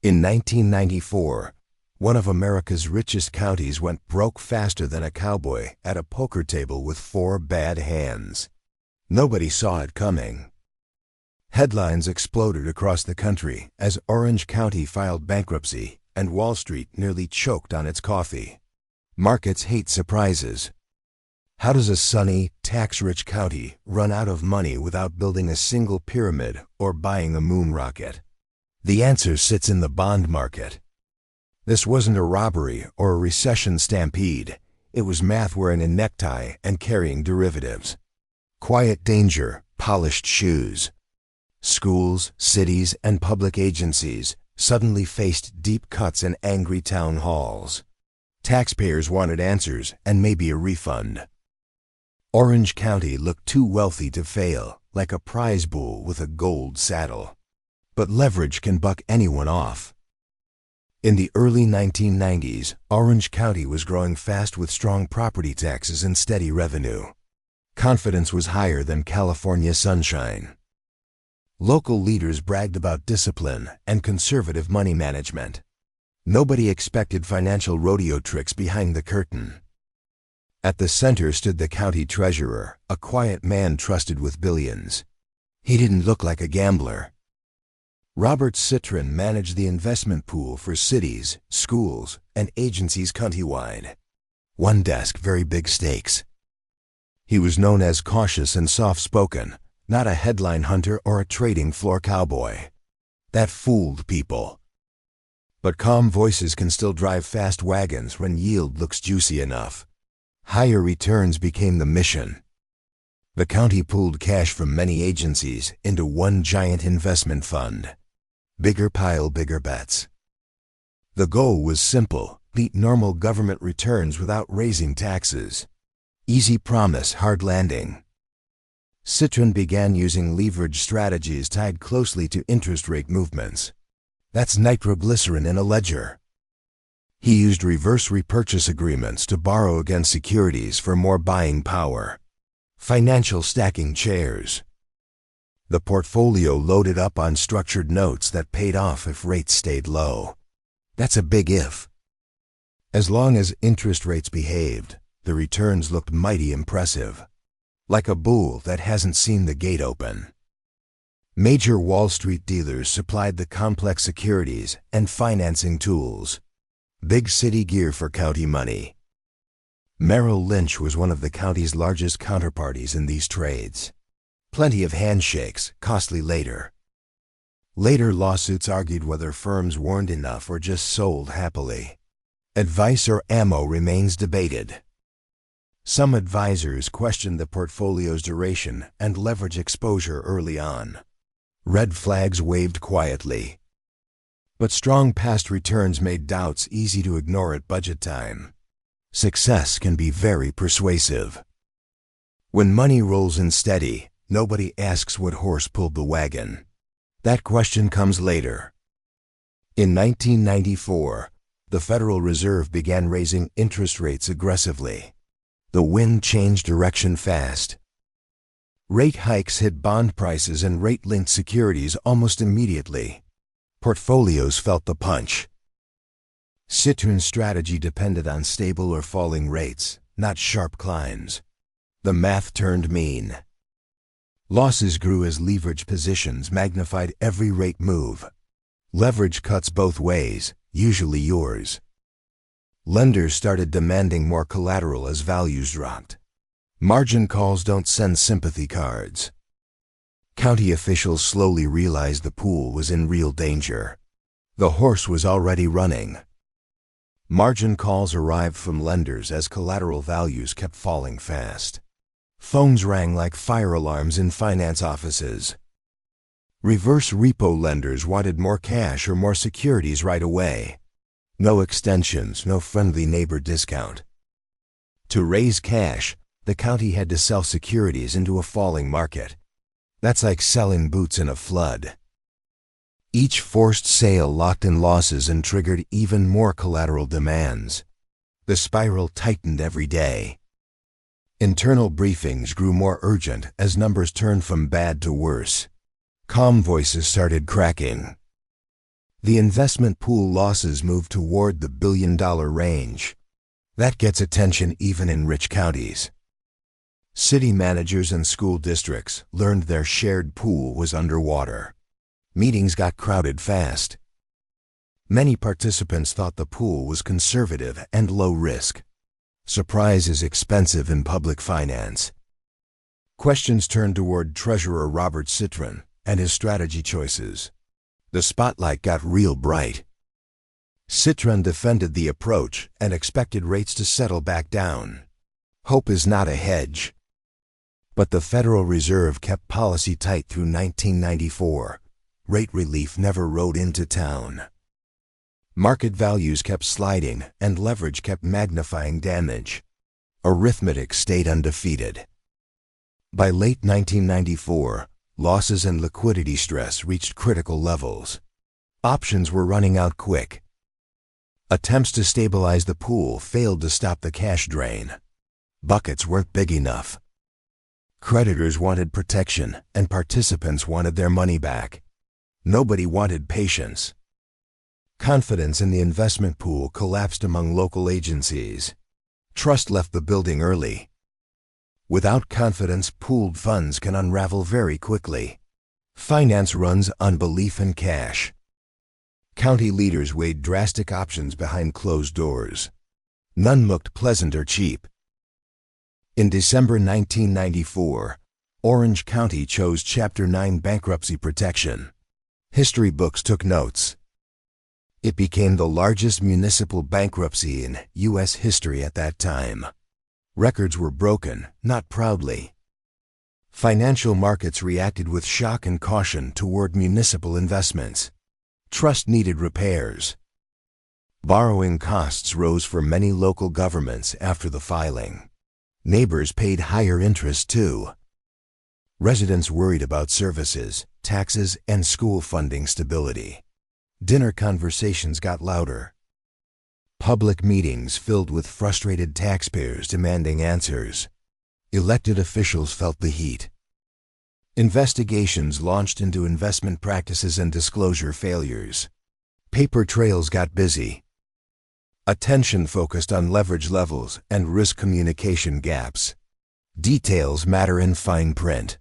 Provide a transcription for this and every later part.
In 1994, one of America's richest counties went broke faster than a cowboy at a poker table with 4 bad hands. Nobody saw it coming. Headlines exploded across the country as Orange County filed bankruptcy and Wall Street nearly choked on its coffee. Markets hate surprises. How does a sunny, tax-rich county run out of money without building a single pyramid or buying a moon rocket? The answer sits in the bond market. This wasn't a robbery or a recession stampede. It was math wearing a necktie and carrying derivatives. Quiet danger, polished shoes. Schools, cities, and public agencies suddenly faced deep cuts and angry town halls. Taxpayers wanted answers and maybe a refund. Orange County looked too wealthy to fail, like a prize bull with a gold saddle. But leverage can buck anyone off. In the early 1990s, Orange County was growing fast with strong property taxes and steady revenue. Confidence was higher than California sunshine. Local leaders bragged about discipline and conservative money management. Nobody expected financial rodeo tricks behind the curtain. At the center stood the county treasurer, a quiet man trusted with billions. He didn't look like a gambler. Robert Citron managed the investment pool for cities, schools, and agencies countrywide. One desk, very big stakes. He was known as cautious and soft-spoken, not a headline hunter or a trading floor cowboy. That fooled people. But calm voices can still drive fast wagons when yield looks juicy enough. Higher returns became the mission. The county pooled cash from many agencies into one giant investment fund. Bigger pile, bigger bets. The goal was simple: beat normal government returns without raising taxes. Easy promise, hard landing. Citron began using leverage strategies tied closely to interest rate movements. That's nitroglycerin in a ledger. He used reverse repurchase agreements to borrow against securities for more buying power. Financial stacking chairs. The portfolio loaded up on structured notes that paid off if rates stayed low. That's a big if. As long as interest rates behaved, the returns looked mighty impressive. Like a bull that hasn't seen the gate open. Major Wall Street dealers supplied the complex securities and financing tools. Big city gear for county money. Merrill Lynch was one of the county's largest counterparties in these trades. Plenty of handshakes, costly later. Later lawsuits argued whether firms warned enough or just sold happily. Advice or ammo remains debated. Some advisors questioned the portfolio's duration and leverage exposure early on. Red flags waved quietly. But strong past returns made doubts easy to ignore at budget time. Success can be very persuasive. When money rolls in steady, nobody asks what horse pulled the wagon. That question comes later. In 1994, the Federal Reserve began raising interest rates aggressively. The wind changed direction fast. Rate hikes hit bond prices and rate-linked securities almost immediately. Portfolios felt the punch. Citron's strategy depended on stable or falling rates, not sharp climbs. The math turned mean. Losses grew as leverage positions magnified every rate move. Leverage cuts both ways, usually yours. Lenders started demanding more collateral as values dropped. Margin calls don't send sympathy cards. County officials slowly realized the pool was in real danger. The horse was already running. Margin calls arrived from lenders as collateral values kept falling fast. Phones rang like fire alarms in finance offices. Reverse repo lenders wanted more cash or more securities right away. No extensions, no friendly neighbor discount. To raise cash, the county had to sell securities into a falling market. That's like selling boots in a flood. Each forced sale locked in losses and triggered even more collateral demands. The spiral tightened every day. Internal briefings grew more urgent as numbers turned from bad to worse. Calm voices started cracking. The investment pool losses moved toward the billion-dollar range. That gets attention even in rich counties. City managers and school districts learned their shared pool was underwater. Meetings got crowded fast. Many participants thought the pool was conservative and low risk. Surprise is expensive in public finance. Questions turned toward Treasurer Robert Citron and his strategy choices. The spotlight got real bright. Citron defended the approach and expected rates to settle back down. Hope is not a hedge. But the Federal Reserve kept policy tight through 1994. Rate relief never rode into town. Market values kept sliding and leverage kept magnifying damage. Arithmetic stayed undefeated. By late 1994, losses and liquidity stress reached critical levels. Options were running out quick. Attempts to stabilize the pool failed to stop the cash drain. Buckets weren't big enough. Creditors wanted protection and participants wanted their money back. Nobody wanted patience. Confidence in the investment pool collapsed among local agencies. Trust left the building early. Without confidence, pooled funds can unravel very quickly. Finance runs on belief and cash. County leaders weighed drastic options behind closed doors. None looked pleasant or cheap. In December 1994, Orange County chose Chapter 9 bankruptcy protection. History books took notes. It became the largest municipal bankruptcy in U.S. history at that time. Records were broken, not proudly. Financial markets reacted with shock and caution toward municipal investments. Trust needed repairs. Borrowing costs rose for many local governments after the filing. Neighbors paid higher interest too. Residents worried about services, taxes, and school funding stability. Dinner conversations got louder. Public meetings filled with frustrated taxpayers demanding answers. Elected officials felt the heat. Investigations launched into investment practices and disclosure failures. Paper trails got busy. Attention focused on leverage levels and risk communication gaps. Details matter in fine print.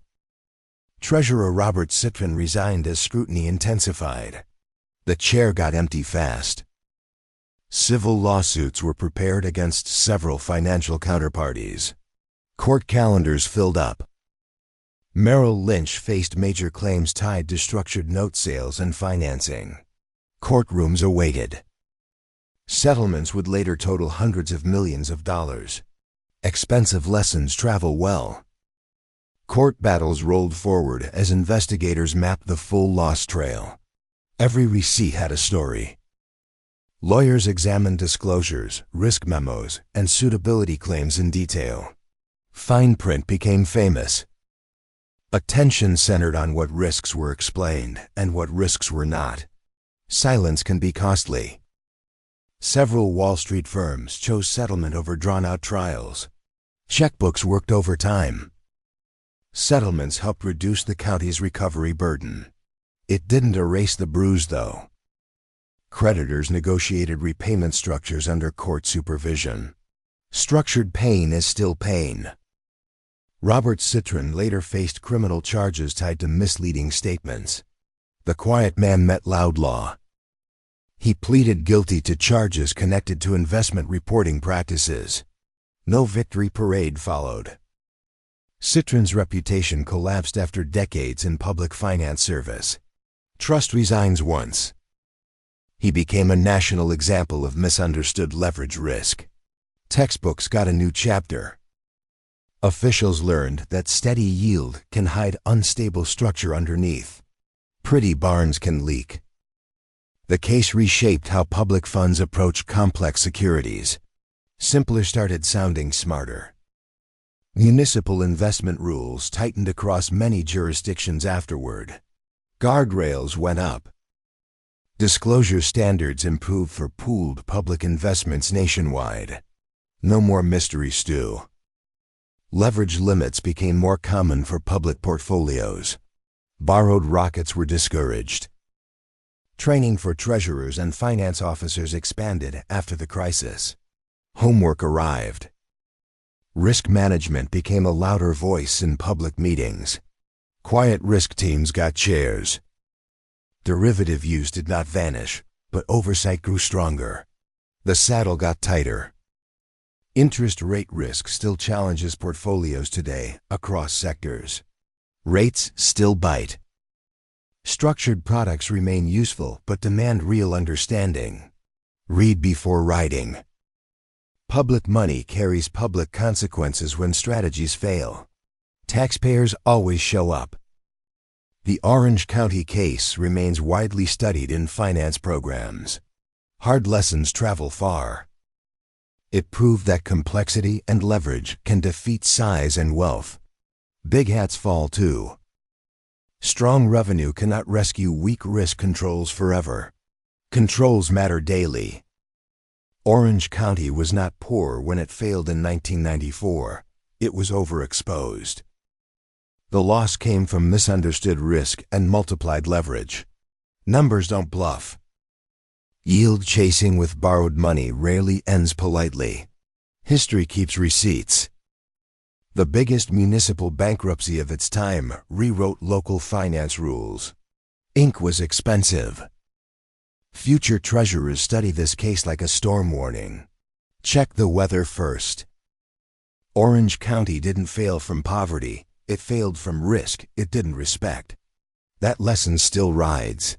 Treasurer Robert Citron resigned as scrutiny intensified. The chair got empty fast. Civil lawsuits were prepared against several financial counterparties. Court calendars filled up. Merrill Lynch faced major claims tied to structured note sales and financing. Courtrooms awaited. Settlements would later total hundreds of millions of dollars. Expensive lessons travel well. Court battles rolled forward as investigators mapped the full loss trail. Every receipt had a story. Lawyers examined disclosures, risk memos, and suitability claims in detail. Fine print became famous. Attention centered on what risks were explained and what risks were not. Silence can be costly. Several Wall Street firms chose settlement over drawn-out trials. Checkbooks worked overtime. Settlements helped reduce the county's recovery burden. It didn't erase the bruise, though. Creditors negotiated repayment structures under court supervision. Structured pain is still pain. Robert Citron later faced criminal charges tied to misleading statements. The quiet man met loud law. He pleaded guilty to charges connected to investment reporting practices. No victory parade followed. Citron's reputation collapsed after decades in public finance service. Trust resigns once. He became a national example of misunderstood leverage risk. Textbooks got a new chapter. Officials learned that steady yield can hide unstable structure underneath. Pretty barns can leak. The case reshaped how public funds approach complex securities. Simpler started sounding smarter. Municipal investment rules tightened across many jurisdictions afterward. Guardrails went up. Disclosure standards improved for pooled public investments nationwide. No more mystery stew. Leverage limits became more common for public portfolios. Borrowed rockets were discouraged. Training for treasurers and finance officers expanded after the crisis. Homework arrived. Risk management became a louder voice in public meetings. Quiet risk teams got chairs. Derivative use did not vanish, but oversight grew stronger. The saddle got tighter. Interest rate risk still challenges portfolios today across sectors. Rates still bite. Structured products remain useful but demand real understanding. Read before writing. Public money carries public consequences when strategies fail. Taxpayers always show up. The Orange County case remains widely studied in finance programs. Hard lessons travel far. It proved that complexity and leverage can defeat size and wealth. Big hats fall too. Strong revenue cannot rescue weak risk controls forever. Controls matter daily. Orange County was not poor when it failed in 1994. It was overexposed. The loss came from misunderstood risk and multiplied leverage. Numbers don't bluff. Yield chasing with borrowed money rarely ends politely. History keeps receipts. The biggest municipal bankruptcy of its time rewrote local finance rules. Ink was expensive. Future treasurers study this case like a storm warning. Check the weather first. Orange County didn't fail from poverty. It failed from risk it didn't respect. That lesson still rides.